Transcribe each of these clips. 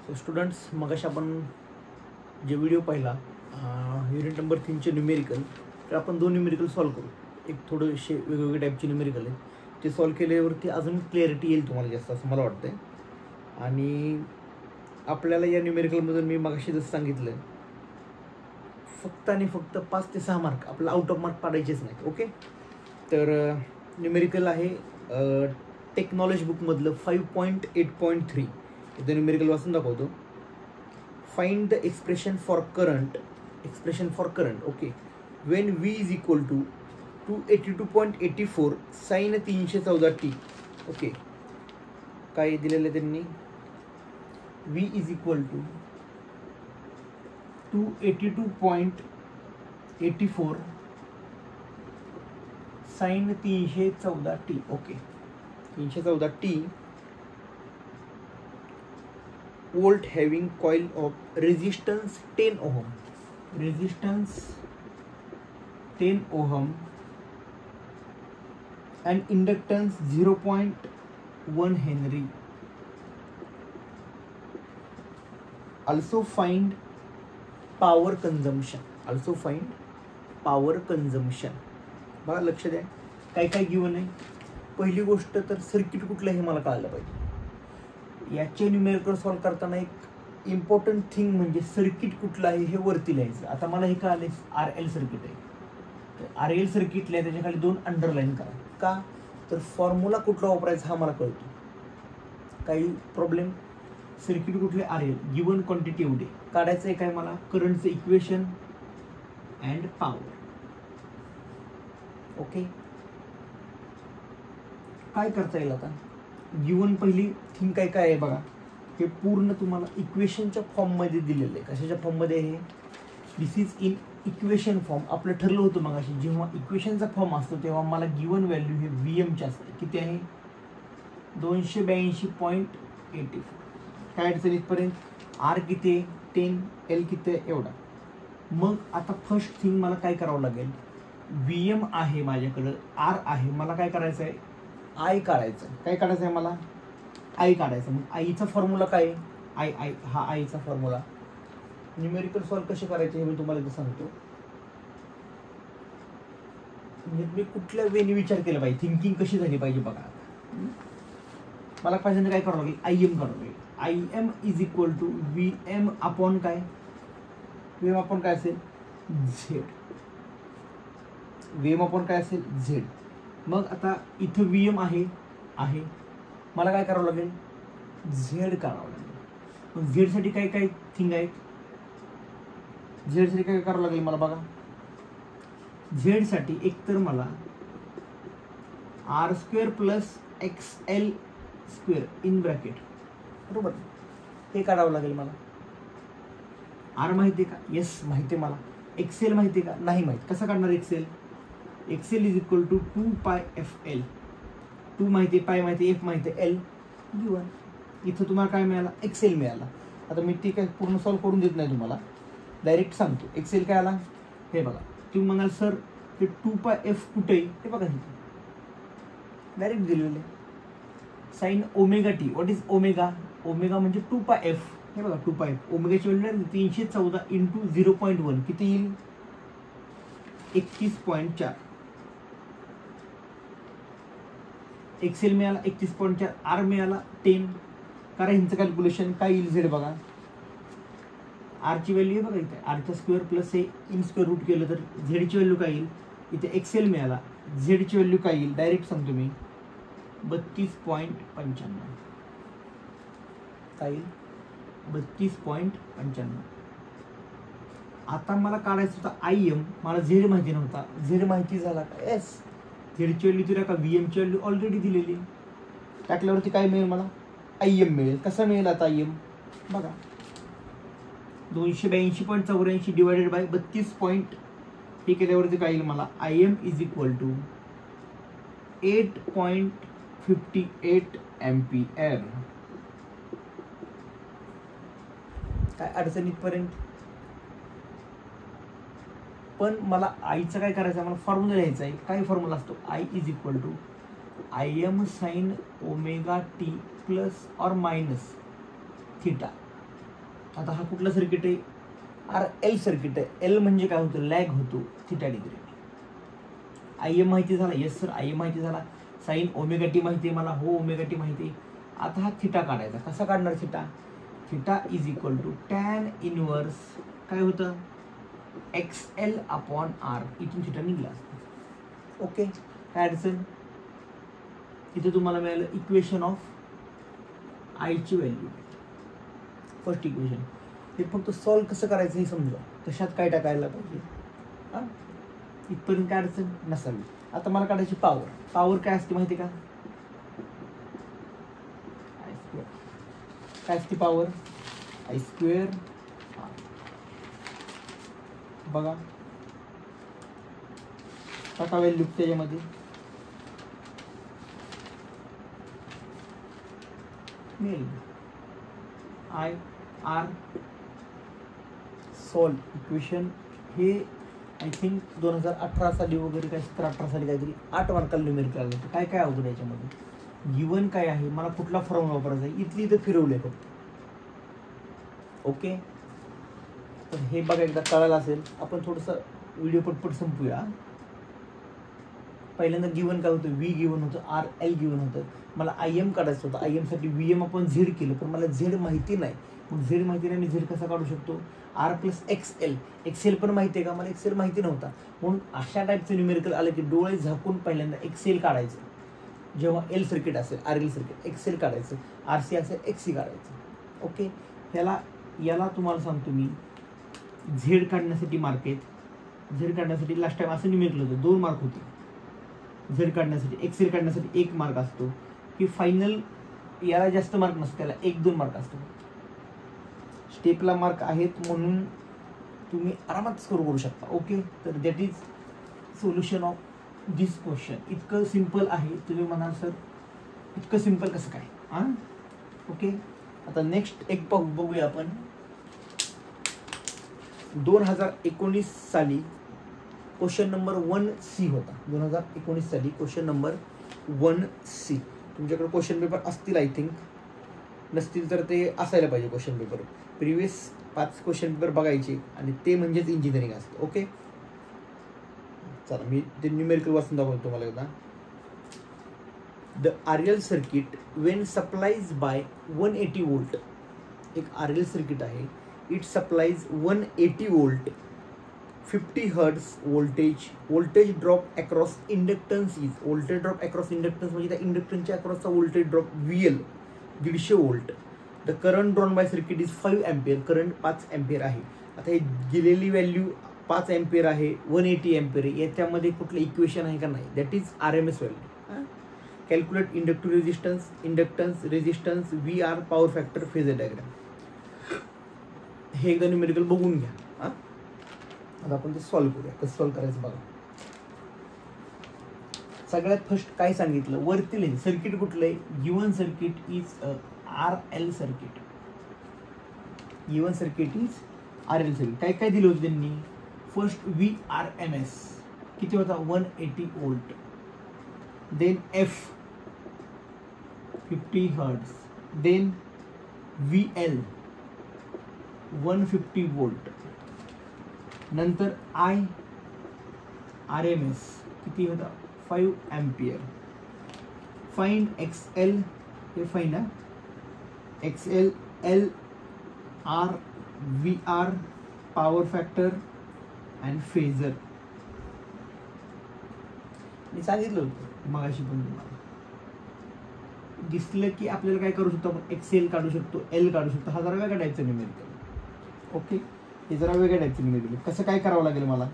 So students, मगाशी आपण जे व्हिडिओ पाहिला युनिट नंबर 3चे न्यूमेरिकल, तर आपण 2 न्यूमेरिकल सॉल्व्ह करू. एक थोडेसे वेगवेगळे टाईपचे न्यूमेरिकल आहेत, ते सॉल्व्ह केल्यावरती अजून क्लॅरिटी येईल तुम्हाला जास्त, असं मला वाटतं आहे. आणि आपल्याला या न्यूमेरिकलमधून मी मगाशी जसं सांगितलं, फक्त आणि फक्त 5 ते 6 मार्क आपल्याला आउट ऑफ मार्क पाडायचेच नाहीत. ओके, तर न्यूमेरिकल आहे टेक्नॉलॉजी बुकमधलं 5.8.3. इथं न्यूमेरिकल वाचून दाखवतो. Find the expression for current, okay, when V is equal to 282.84 sine 314t. Okay, काय दिलेलं आहे त्यांनी? V is equal to 282.84 sine 314t. Okay, 314t volt having coil of resistance 10 ohm, and inductance 0.1 Henry. Also find power consumption. बघा, लक्ष द्या, काय काय given आहे. पहिली गोष्ट तर सर्किट कुठलं हे मला कळलं पाहिजे. याचे न्यूमेरिकल सॉल्व्ह करताना एक इम्पॉर्टंट थिंग म्हणजे सर्किट कुठलं आहे हे वरती लिहायचं. आता मला हे कळालं RL सर्किट आहे, तर RL सर्किट लिहा, त्याच्या खाली 2 अंडरलाईन करा. का तर फॉर्म्युला कुठला वापरायचा हा मला कळतो. काही प्रॉब्लेम? सर्किट कुठले? RL, गिवन क्वांटिटी एवढे काढायचं आहे. काय मला? करंटचं इक्वेशन अँड पॉवर. ओके, काय करता येईल आता? गिवन पहिली थिंग काय काय आहे बघा, हे पूर्ण तुम्हाला इक्वेशनच्या फॉर्ममध्ये दिलेलं आहे. कशाच्या फॉर्ममध्ये आहे? दिस इज इन इक्वेशन फॉर्म. आपलं ठरलं होतं मग अशी, जेव्हा इक्वेशनचा फॉर्म असतो तेव्हा मला गिवन व्हॅल्यू हे VMची असते. किती आहे? 282.84. काय अडचण इथपर्यंत? R किती आहे? 10. L किती आहे? एवढा. मग आता फर्स्ट थिंग मला काय करावं लागेल? VM आहे माझ्याकडं, R आहे, मला काय करायचं आहे? I काढायचं. काय काढायचं आहे मला? I काढायचं. मग आईचा फॉर्म्युला काय आहे? I हा आईचा फॉर्म्युला. न्यूमेरिकल सॉल्व्ह कसे करायचे हे मी तुम्हाला इथं सांगतो. म्हणजे मी कुठल्या वेने विचार केला पाहिजे, थिंकिंग कशी झाली पाहिजे बघा. मला पाहिजे काय करावं लागेल? IM काढावं लागेल. IM is equal to VM upon काय? VM अपॉन काय असेल? Z. VM अपॉन काय असेल? Z. मग आता इथं VM आहे, मला काय करावं लागेल? Z काढावं लागेल. मग Z साठी काय काय थिंग आहेत? Z साठी काय करावं लागेल मला बघा. Z साठी एक तर मला R² plus XL² in bracket, बरोबर, हे काढावं लागेल मला. R माहिती आहे का? येस माहिती आहे मला. XL माहिती आहे का? नाही माहिती. कसं काढणार XL? XL is equal to 2πfL. 2 माहिती आहे, पाय माहिती आहे, F माहिती आहे, L गिवन. इथं तुम्हाला काय मिळाला? XL मिळाला. आता मी ते काय पूर्ण सॉल्व्ह करून देत नाही तुम्हाला, डायरेक्ट सांगतो. XL काय आला हे बघा. तुम्ही म्हणाल सर ते 2πf कुठे? हे बघा, डायरेक्ट दिलेलं आहे. Sine ω-t. What is omega? Omega म्हणजे 2πf. हे बघा 2πf. ओमेगाची व्हॅल्यू 314 इंटू 0.1 किती येईल? 31.4. XL मिळाला 31.4, R मिळाला 10. कारण ह्यांचं कॅल्क्युलेशन काय येईल? Z बघा, R ची व्हॅल्यू आहे बघा इथे, R² प्लस हे इन स्क्वेअर रूट केलं तर Z ची व्हॅल्यू काय येईल? इथे XL मिळाला, Z ची व्हॅल्यू काय येईल? डायरेक्ट सांगतो मी, 32.95. काय येईल? 32.95. आता मला काढायचं होता IM, मला Z माहिती नव्हता. Z माहिती झाला का? येस. Z ची व्हॅल्यू दिला का? VM ची व्हॅल्यू ऑलरेडी दिलेली. टाकल्यावरती काय मिळेल मला? IM मिळेल. कसं मिळेल आता IM बघा, 282.84 डिवायडेड बाय 32. हे केल्यावरती काय येईल मला? IM is equal to 8.58 ampere. काय अडचणीपर्यंत? पण मला आईचं काय करायचं आहे? मला फॉर्म्युला लिहायचा आहे. काय फॉर्म्युला असतो? I is equal to IM sine omega t plus और माइनस थीटा. आता हा कुठला सर्किट आहे? RL सर्किट आहे. एल म्हणजे काय होतं? लॅग होतो थिटा डिग्री. IM माहिती झाला? येस सर, IM माहिती झाला. साईन ओमेगा टी माहिती आहे मला, हो ओमेगा टी माहिती आहे. आता हा थिटा काढायचा. कसा काढणार theta? Theta is equal to tan inverse काय होतं? XL upon R. इथून थिटा निघला. ओके, काय अडचण? इथे तुम्हाला मिळालं इक्वेशन ऑफ I ची व्हॅल्यू, फर्स्ट इक्वेशन. हे फक्त सॉल्व कसं करायचं हे समजा, कशात काय टाकायला पाहिजे, हां इथपर्यंत काय अडचण नसावी. आता मला काढायची पॉवर. पॉवर काय असते माहिती का? काय असते पॉवर? I². बघा टाका व्हॅल्यू त्याच्यामध्ये. मिळेल IR. Solve equation. हे आय थिंक 2018 साली वगैरे काय 17-18 साली काहीतरी 8 मार्काला न्यूमेरिकल आलं होतं. काय काय अवघड याच्यामध्ये? गिवन काय आहे, मला कुठला फॉर्म्युला वापरायचा आहे, इथली इथं फिरवले फक्त. ओके, तर हे बघा एकदा कळालं असेल. आपण थोडंसं व्हिडिओ पटपट संपूया. पहिल्यांदा गिवन काय होतं? V गिवन होतं, RL गिवन होतं. मला IM काढायचं होतं. IM साठी VM आपण Z केलं, पण मला Z माहिती नाही. मग Z माहिती नाही, मी Z कसा काढू शकतो? R plus XL. XL पण माहिती आहे का? मला XL माहिती नव्हता. म्हणून अशा टाईपचं न्यूमेरिकल आलं की डोळे झाकून पहिल्यांदा XL काढायचं. जेव्हा L सर्किट असेल, RL सर्किट, XL काढायचं. RC असेल, XC काढायचं. ओके, याला तुम्हाला सांगतो मी, Z काढण्यासाठी मार्क आहेत. Z काढण्यासाठी लास्ट टाइम असं न्यूमेरिकल होतं, 2 मार्क होते. Z काढण्यासाठी, XL काढण्यासाठी 1 मार्क असतो. की फायनल याला जास्त मार्क नसतो, त्याला 1-2 मार्क असतो. स्टेपला मार्क आहेत म्हणून तुम्ही आरामात स्कोर करू शकता. ओके, तर that is solution of this question. इतकं सिम्पल आहे. तुम्ही म्हणाल सर इतकं सिम्पल कसं काय? हां ओके, आता नेक्स्ट एक बघूया आपण. 2019 साली क्वेश्चन नंबर 1C होता. 2019 साली क्वेश्चन नंबर 1C. तुमच्याकडे क्वेश्चन पेपर असतील आय थिंक, नसतील तर ते असायला पाहिजे question paper. Previous 5 question paper बघायचे आणि ते म्हणजेच इंजिनिअरिंग असतं. ओके, चला मी ते न्यूमेरिकल वाचून दाखवतो तुम्हाला एकदा. The RL circuit when supplies by 180 volt. एक RL सर्किट आहे, it supplies 180 volt 50 hertz voltage drop across inductance is. Voltage drop across inductance म्हणजे त्या इंडक्टन्सच्या अक्रॉसचा वोल्टेज ड्रॉप VL 150 वोल्ट. The current drawn by circuit is 5 ampere. Current 5 ampere आहे. आता हे दिलेली व्हॅल्यू 5 एम्पियर आहे, 180 एम्पियर आहे. याच्यामध्ये कुठलं इक्वेशन आहे का नाही? That is RMS value. Calculate inductive resistance, inductance, resistance, VR, power factor, phasor diagram. हे एकदा न्यूमेरिकल बघून घ्या. आता आपण ते सॉल्व करूया. कसं सॉल्व करायचं बघा. सगळ्यात फर्स्ट काय सांगितलं वरती सर्किट कुठलं आहे? Given circuit is RL circuit. Given circuit is RL circuit. काय काय दिलं होतं त्यांनी? फर्स्ट VRMS किती होता? 180 volt. Then F 50 hertz. Then VL 150 volt. नंतर RMS किती होता? 5 एम्पियर. Find XL. हे फाइंड आहे XL, L, R, VR, power factor and phasor. मी सांगितलं होतं मगाशी पण तुम्हाला. दिसलं की आपल्याला काय करू शकतो आपण? XL काढू शकतो, L काढू शकतो. हा जरा वेगळ्या टाईपचा न्यूमेरिकल. ओके, हे जरा वेगळ्या टाईपचं न्यूमेरिकल. कसं काय करावं लागेल मला?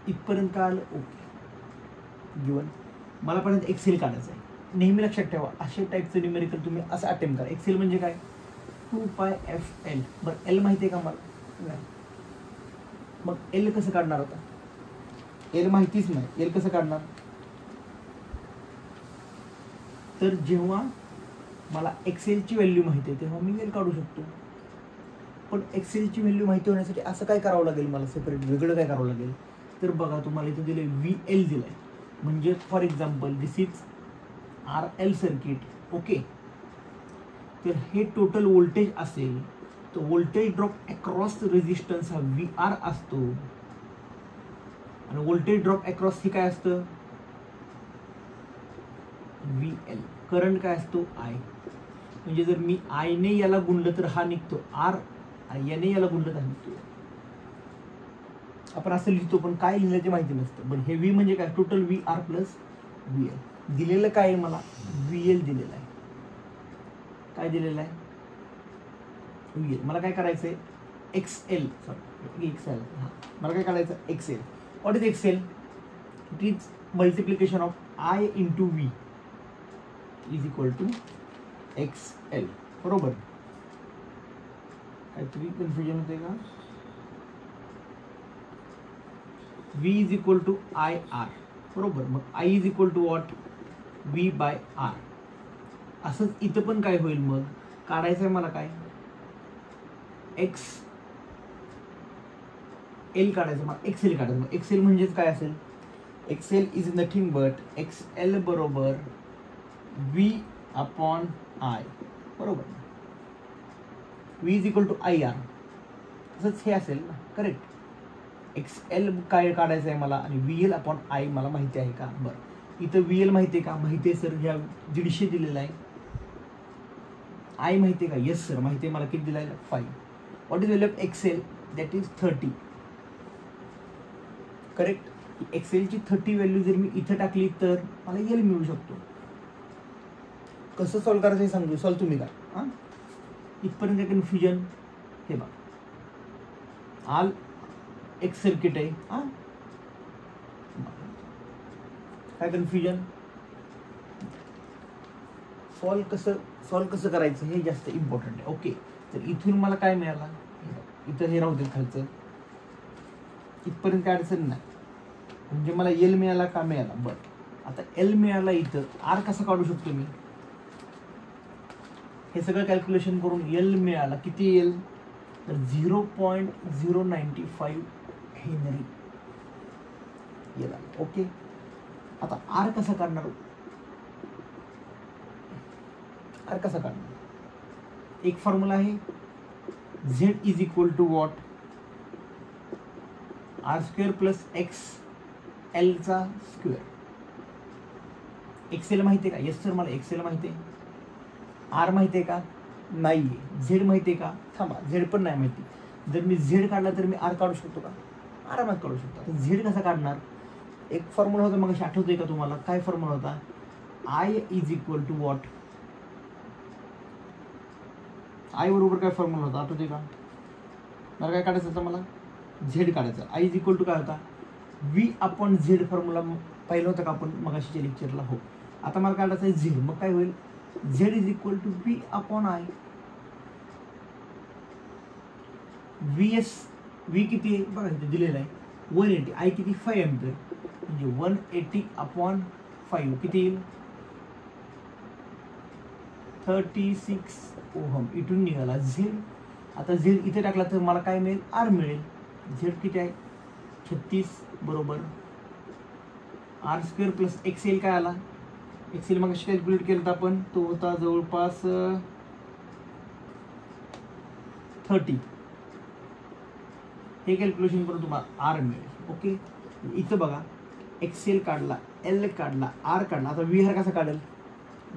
इथपर्यंत कळालं? Okay, given. मला पण XL काढायचं आहे. नेहमी लक्षात ठेवा, अशा टाईपचं न्यूमेरिकल तुम्ही असं अटेम्प्ट करा. XL म्हणजे काय? 2πfL. बरं, L माहिती आहे का मला? नाही. मग L कसं काढणार होता? L माहितीच नाही. L कसं काढणार? तर जेव्हा मला XL ची व्हॅल्यू माहिती आहे तेव्हा मी L काढू शकतो. पण XL ची व्हॅल्यू माहिती होण्यासाठी असं काय करावं लागेल मला? सेपरेट वेगळं काय करावं लागेल? तर बघा, तुम्हाला इथं दिले VL दिलाय. म्हणजे for example this is RL circuit. Okay, तर हे टोटल व्होल्टेज असेल तर व्होल्टेज ड्रॉप अक्रॉस रेजिस्टन्स हा VR असतो आणि व्होल्टेज ड्रॉप अक्रॉस हे काय असतं VL. करंट काय असतो I. म्हणजे जर मी I ने याला गुणलं तर हा निघतो R आणि याने याला गुणलं तर हा निघतो. आपण असं लिहितो पण काय लिहिलं ते माहिती नसतं. पण हे V म्हणजे काय टोटल VR प्लस VL. दिलेलं काय आहे मला VL दिलेलं आहे. काय दिलेलं आहे VL. मला काय करायचंय XL सॉरी XL. हा मला काय करायचं XL. What is XL? It is multiplication of I into V is equal to XL. बरोबर. काहीतरी कन्फ्युजन होते का? V is equal to IR. बरोबर. मग I is equal to what V by R. असंच इथं पण काय होईल मग काढायचं आहे मला काय XL काढायचं मला XL काढायचं. मग XL म्हणजेच काय असेल XL is nothing but XL बरोबर V अपॉन I. बरोबर. V is equal to IR. असंच हे असेल ना. करेक्ट. XL काय काढायचं आहे मला आणि VL अपॉन I मला माहिती आहे का? बरं. इथं VL माहिती आहे का? माहिती आहे सर. ह्या 150 दिलेला आहे. I माहिती आहे का? येस सर माहिती आहे मला. किती दिला आहे 5. What is value of XL? That is 30. Correct. XLची 30 व्हॅल्यू जर मी इथं टाकली तर मला L मिळू शकतो. कसं सॉल्व्ह करायचं हे सांगतो. सॉल्व्ह तुम्ही का? हां इथपर्यंत काय कन्फ्युजन? हे बघा आल एक सर्किट आहे. हां काय कन्फ्युजन? सॉल्व्ह कसं करायचं हे जास्त इम्पॉर्टंट आहे. ओके. तर इथून मला काय मिळाला इथं हे राहू दे खालचं. इथपर्यंत काय अडचण नाही. म्हणजे मला L मिळाला का मिळाला. बरं आता L मिळाला. इथं R कसं काढू शकतो मी हे सगळं कॅल्क्युलेशन करून L मिळाला. किती L तर 0.095 हेनरी याला. ओके. आता R कसा काढणार? R कसा काढणार? एक फॉर्म्युला आहे Z is equal to what R square plus XL चा स्क्वेअर. XL माहिती आहे का? येस सर मला XL माहिती आहे. R माहिती आहे का? नाहीये. Z माहिती आहे का? थांबा Z पण नाही माहिती. जर मी Z काढला तर मी R काढू शकतो का? आरामात काढू शकतो. तर Z कसा काढणार? एक फॉर्म्युला होता मग आठवतोय का तुम्हाला? काय फॉर्म्युला होता? I is equal to what I बरोबर काय फॉर्म्युला होता आठवतोय का? मला काय काढायचं होतं मला Z काढायचं. I इज इक्वल टू काय होता V अपॉन Z फॉर्म्युला पाहिलं होतं का आपण मगाशीच्या लेक्चरला? हो. आता मला काढायचं आहे Z. मग काय होईल Z is equal to V upon I. V किती आहे बघा इथे दिलेलं आहे 180. I किती 5 एम्पियर म्हणजे 180 अपॉन 5 किती येईल 36 ओहम. इथून निघाला Z. आता Z इथे टाकला तर मला काय मिळेल R मिळेल. Z किती आहे 36 बरोबर R स्क्वेअर प्लस XL काय आला XL मग कशी कॅल्क्युलेट केलं तर आपण तो होता जवळपास 30. हे कॅल्क्युलेशन करून तुम्हाला R मिळेल. ओके. इथं बघा XL काढला L काढला R काढला. आता VR कसा काढेल?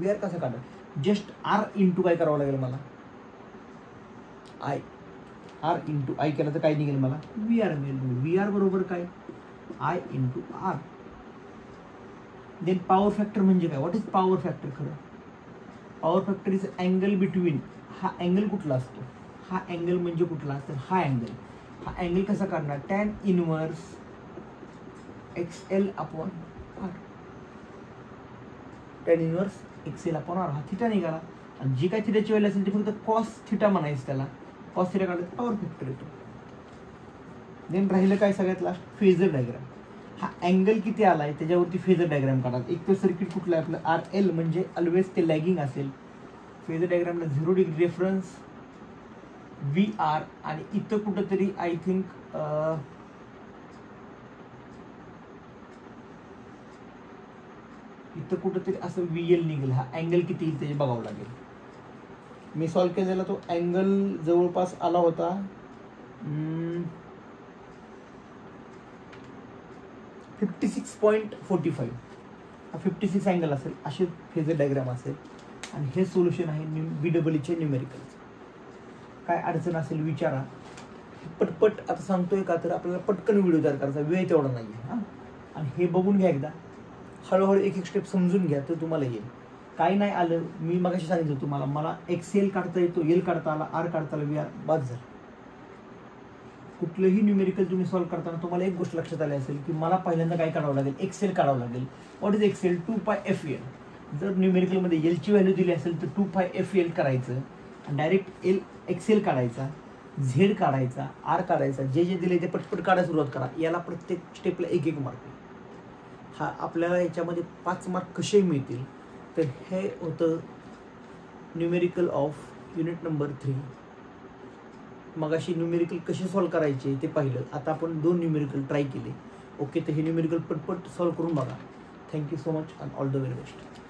VR कसा काढेल? जस्ट R इंटू काय करावं लागेल मला I. R इंटू I केलं तर काय निघेल मला VR मिळेल. VR बरोबर काय I into R. Then power factor म्हणजे काय? What is power factor? खरं power factor is angle between. हा अँगल कुठला असतो? हा अँगल म्हणजे कुठला तर हा अँगल. हा अँगल कसा काढणार tan inverse XL upon R. Tan inverse XL upon R. हा थिटा निघाला. आणि जी काय थिटाची व्हॅल्यू असेल ती फक्त कॉस थिटा म्हणायचं त्याला. कॉस थिटा काढलं तर पॉवर फॅक्टर येतो. देन राहिलं काय सगळ्यात लास्ट फेजर डायग्राम. हा अँगल किती आलाय त्याच्यावरती फेजर डायग्राम काढा. एक तर सर्किट कुठलं आहे आपलं RL म्हणजे ऑलवेज ते लॅगिंग असेल. फेजर डायग्रामला 0 डिग्री रेफरन्स VR आणि इथं कुठंतरी आय थिंक इथं कुठंतरी असं VL निघेल. हा अँगल किती येईल त्याचे बघावं लागेल. मी सॉल्व केलेला तो अँगल जवळपास आला होता 56.45. हा 56 अँगल असेल, असे फेजर डायग्राम असेल. आणि हे सोल्युशन आहे BEE न्यूमेरिकलचं. काय अडचण असेल विचारा. पटपट आता सांगतोय का तर आपल्याला पटकन व्हिडिओ तयार करायचा वेळ तेवढा नाही आहे हां. आणि हे बघून घ्या एकदा, हळूहळू एक एक स्टेप समजून घ्या तर तुम्हाला येईल. काही नाही आलं, मी मगाशी सांगितलं तुम्हाला, मला XL काढता येतो, L काढता आला, R काढता आला, VR बाद झालं. कुठलंही न्यूमेरिकल तुम्ही सॉल्व्ह करताना तुम्हाला एक गोष्ट लक्षात आली असेल की मला पहिल्यांदा काय काढावं लागेल, XL काढावं लागेल. What is XL? 2πFL. जर न्यूमेरिकलमध्ये L ची व्हॅल्यू दिली असेल तर 2πFL करायचं आणि डायरेक्ट XL काढायचा, Z काढायचा, R काढायचा, जे जे दिले ते पटपट काढायला सुरुवात करा. याला प्रत्येक स्टेपला 1-1 मार्क. हा आपल्याला याच्यामध्ये 5 मार्क कसे मिळतील तर हे होतं न्यूमेरिकल ऑफ युनिट नंबर 3. मगाशी न्यूमेरिकल कसे सॉल्व करायचे ते पाहिलं. आता आपण 2 न्यूमेरिकल ट्राय केले. ओके, तर हे न्यूमेरिकल पटपट सॉल्व करून बघा. Thank you so much and all the very best.